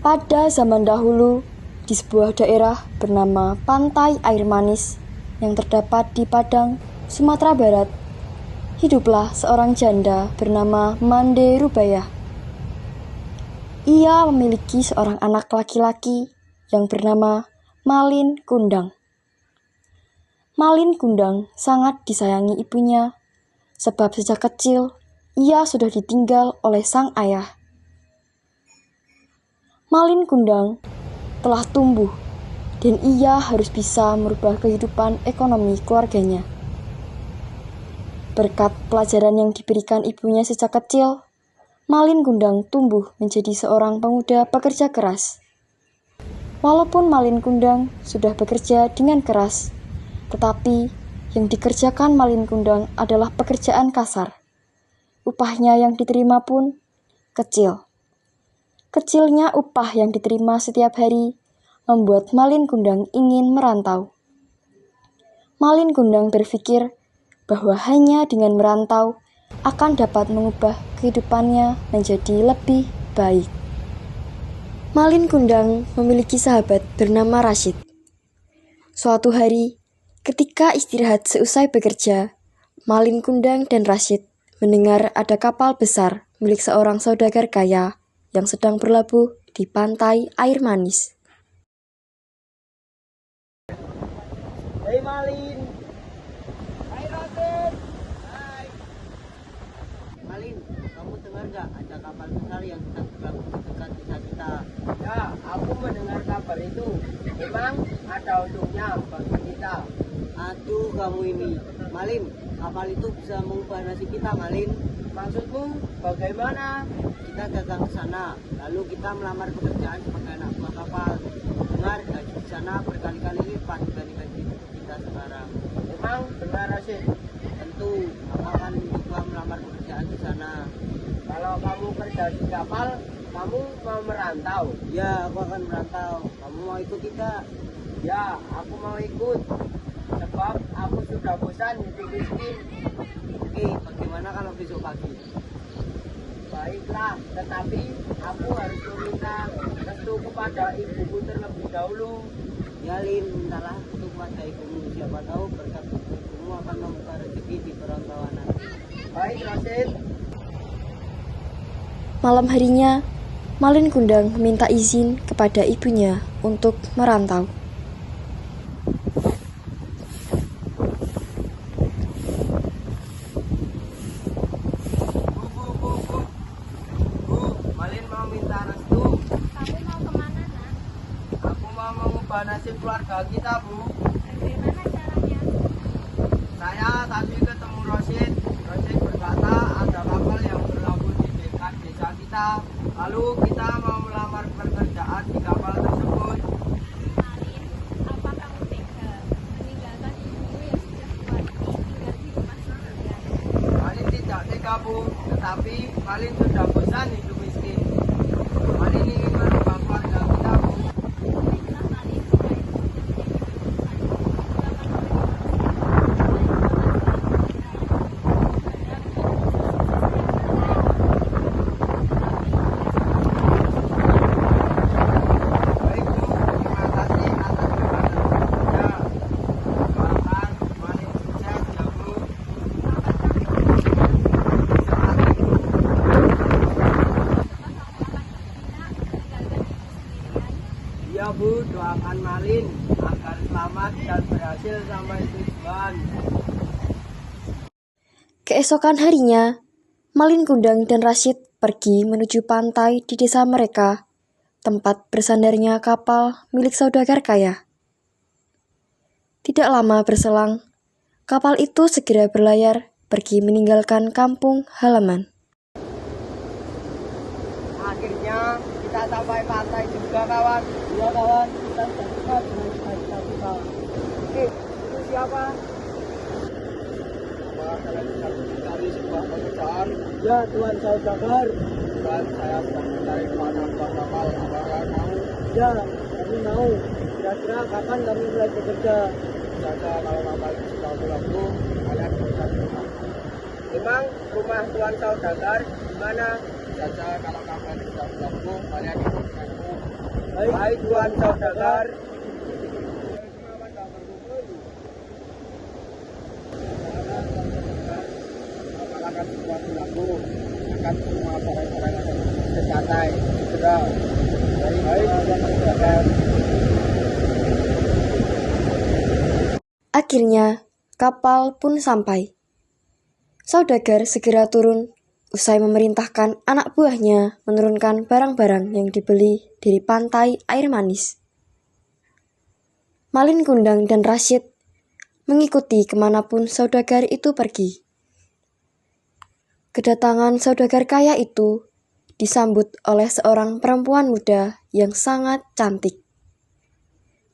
Pada zaman dahulu, di sebuah daerah bernama Pantai Air Manis yang terdapat di Padang, Sumatera Barat, hiduplah seorang janda bernama Mande Rubayah. Ia memiliki seorang anak laki-laki yang bernama Malin Kundang. Malin Kundang sangat disayangi ibunya, sebab sejak kecil ia sudah ditinggal oleh sang ayah. Malin Kundang telah tumbuh dan ia harus bisa merubah kehidupan ekonomi keluarganya. Berkat pelajaran yang diberikan ibunya sejak kecil, Malin Kundang tumbuh menjadi seorang pemuda pekerja keras. Walaupun Malin Kundang sudah bekerja dengan keras, tetapi yang dikerjakan Malin Kundang adalah pekerjaan kasar. Upahnya yang diterima pun kecil. Kecilnya upah yang diterima setiap hari membuat Malin Kundang ingin merantau. Malin Kundang berpikir bahwa hanya dengan merantau akan dapat mengubah kehidupannya menjadi lebih baik. Malin Kundang memiliki sahabat bernama Rashid. Suatu hari, ketika istirahat seusai bekerja, Malin Kundang dan Rashid mendengar ada kapal besar milik seorang saudagar kaya yang sedang berlabuh di Pantai Air Manis. Hei Malin. Hai Rashid. Hai. Malin, kamu dengar gak ada kapal besar yang sedang berlabuh di dekat desa kita? Ya, aku mendengar kabar itu. Memang ada untungnya bagi kita. Aduh kamu ini. Malin, kapal itu bisa mengubah nasib kita, Malin. Maksudmu bagaimana? Kita datang ke sana, lalu kita melamar pekerjaan sebagai anak buah kapal. Dengar gaji di sana berkali-kali lipat dibanding gaji kita sekarang. Memang benar Rashid? Tentu, aku akan mencoba melamar pekerjaan di sana. Kalau kamu kerja di kapal, kamu mau merantau? Ya, aku akan merantau. Kamu mau ikut tidak? Ya, aku mau ikut. Sebab aku sudah bosan hidup miskin. Oke, bagaimana kalau besok pagi? Baiklah, tetapi aku harus meminta restu kepada ibuku terlebih dahulu. Ya Lin, mintalah restu kepada ibumu. Siapa tahu berkat ibumu akan membuka rezeki di perantauan nanti. Baik Rashid. Malam harinya, Malin Kundang meminta izin kepada ibunya untuk merantau. Malin mau minta restu. Kamu mau kemana, nak? Aku mau mengubah nasib keluarga kita, Bu. Bagaimana caranya? Saya tadi ketemu Rashid. Rashid berkata ada kapal yang berlabuh di dekat desa kita. Lalu kita mau melamar pekerjaan di kapal tersebut. Malin, apa kamu tega meninggalkan ibumu yang sudah tua ini tinggal di rumah sendirian? Malin tidak tega, Bu, tetapi Malin sudah bosan hidup miskin. Malin ingin merubah keluarga kita, Bu. Baiklah, Malin, jika ibumu sudah menjadi keputusan, aku akan Baik, Bu, terima kasih atas kepada ya. Doakan Malin sukses ya, Bu. Iya, Bu, doakan Malin agar selamat dan berhasil sampai tujuan. Keesokan harinya, Malin Kundang dan Rashid pergi menuju pantai di desa mereka, tempat bersandarnya kapal milik saudagar kaya. Tidak lama berselang, kapal itu segera berlayar pergi meninggalkan kampung halaman. Akhirnya kita sampai pantai juga, kawan. Iya, kawan, kita sudah dekat dengan desa kita. Itu siapa? Apa kalian bisa mencari sebuah pekerjaan? Ya, Tuan Saudagar. Tuan, saya sedang mencari anak buah kapal. Apakah mau? Ya, kami mau. Kira-kira kapan kami mulai bekerja? Jaga kalau kapal itu sudah berlabuh, kalian bisa rumah. Memang rumah Tuan Saudagar di mana? Jaga kalau kapal itu sudah berlabuh, kalian ikut denganku. Hai Tuan Saudagar. Akan sesuatu lagu, akan semua orang-orang secatai, sudah. Hai Tuan Saudagar. Akhirnya, kapal pun sampai. Saudagar segera turun, usai memerintahkan anak buahnya menurunkan barang-barang yang dibeli dari pantai air manis. Malin Kundang dan Rashid mengikuti kemanapun saudagar itu pergi. Kedatangan saudagar kaya itu disambut oleh seorang perempuan muda yang sangat cantik.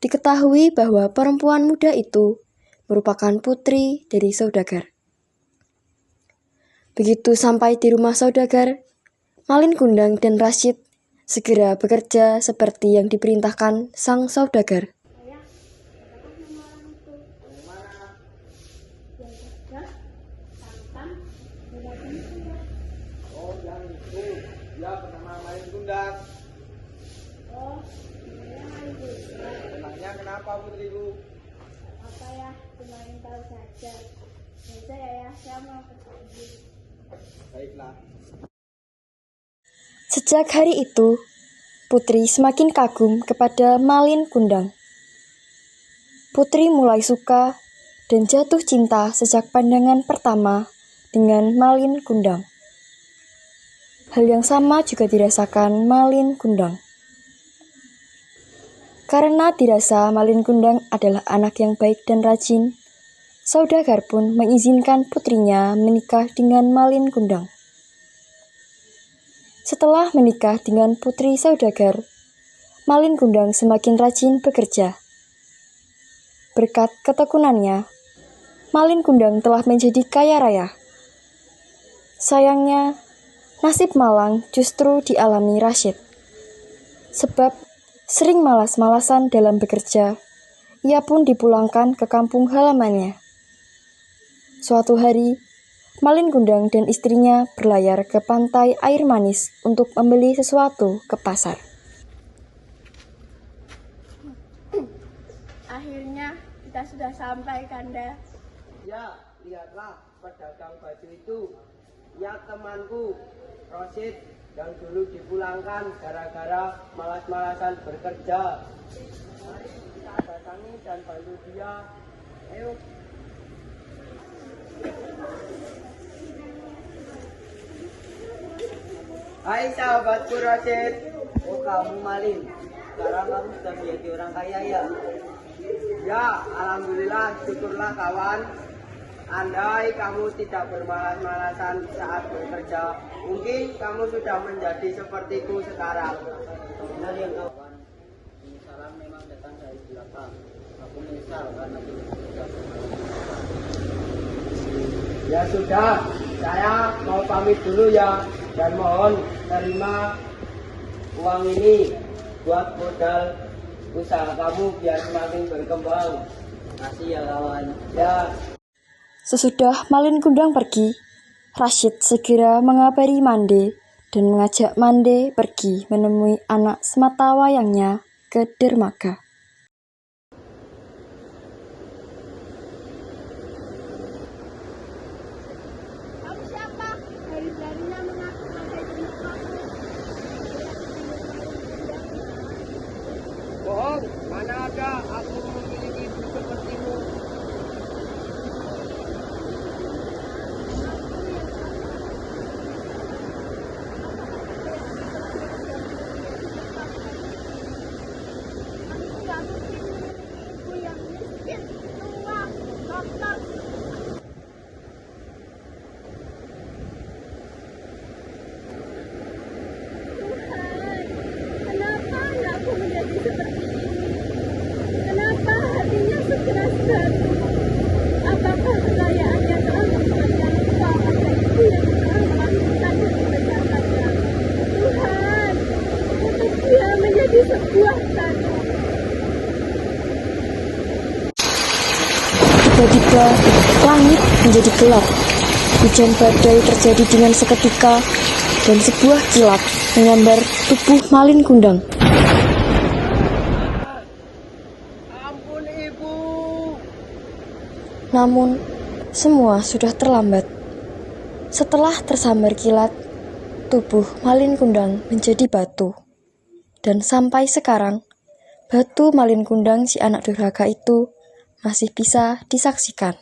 Diketahui bahwa perempuan muda itu merupakan putri dari saudagar. Begitu sampai di rumah saudagar, Malin Kundang dan Rashid segera bekerja seperti yang diperintahkan sang saudagar. Oh, yang itu. Ya, bernama Malin Kundang. Oh, Memangnya kenapa putriku? apa ya, cuma ingin tahu saja. Biasa ya, saya mau pergi. Baiklah. Sejak hari itu, Putri semakin kagum kepada Malin Kundang. Putri mulai suka dan jatuh cinta sejak pandangan pertama dengan Malin Kundang. Hal yang sama juga dirasakan Malin Kundang. Karena dirasa Malin Kundang adalah anak yang baik dan rajin, saudagar pun mengizinkan putrinya menikah dengan Malin Kundang. Setelah menikah dengan putri saudagar, Malin Kundang semakin rajin bekerja. Berkat ketekunannya, Malin Kundang telah menjadi kaya raya. Sayangnya, nasib malang justru dialami Rashid. Sebab sering malas-malasan dalam bekerja, ia pun dipulangkan ke kampung halamannya. Suatu hari, Malin Kundang dan istrinya berlayar ke pantai air manis untuk membeli sesuatu ke pasar. Akhirnya kita sudah sampai, Kanda. Ya, lihatlah pedagang baju itu. Ya, temanku, Rashid, yang dulu dipulangkan gara-gara malas-malasan bekerja. Mari kita datangi dan bantu dia. Ayo. Hai sahabatku Rashid. Oh, kamu Malin. Sekarang kamu sudah menjadi orang kaya ya? Ya, alhamdulillah, syukurlah kawan. Andai kamu tidak bermalas-malasan saat bekerja, mungkin kamu sudah menjadi sepertiku sekarang. Benar ya kawan. Ini salam memang datang dari belakang. Aku menyesal karena tidak bekerja. Ya sudah, saya mau pamit dulu ya, dan mohon terima uang ini buat modal usaha kamu biar semakin berkembang. Makasih ya kawan. Ya. Sesudah Malin Kundang pergi, Rashid segera mengabari Mande dan mengajak Mande pergi menemui anak sematawayangnya ke dermaga. Kamu siapa? Dari-darinya mengaku ada di rumahku. Bohong, mana ada aku memiliki ibu sepertimu. Aku nggak mungkin memiliki ibu yang miskin, tua, kotor. Tuhan, kenapa anakku menjadi seperti ini? Kenapa hatinya sekeras batu? Apakah kekayaannya telah membuatnya lupa pada ibu yang telah melahirkan dan membesarkannya? Tuhan, untuk dia menjadi sebuah tanda. Tiba-tiba, langit menjadi gelap. Hujan badai terjadi dengan seketika, dan sebuah kilat menyambar tubuh Malin Kundang. Namun, semua sudah terlambat. Setelah tersambar kilat, tubuh Malin Kundang menjadi batu. Dan sampai sekarang, batu Malin Kundang si anak durhaka itu masih bisa disaksikan.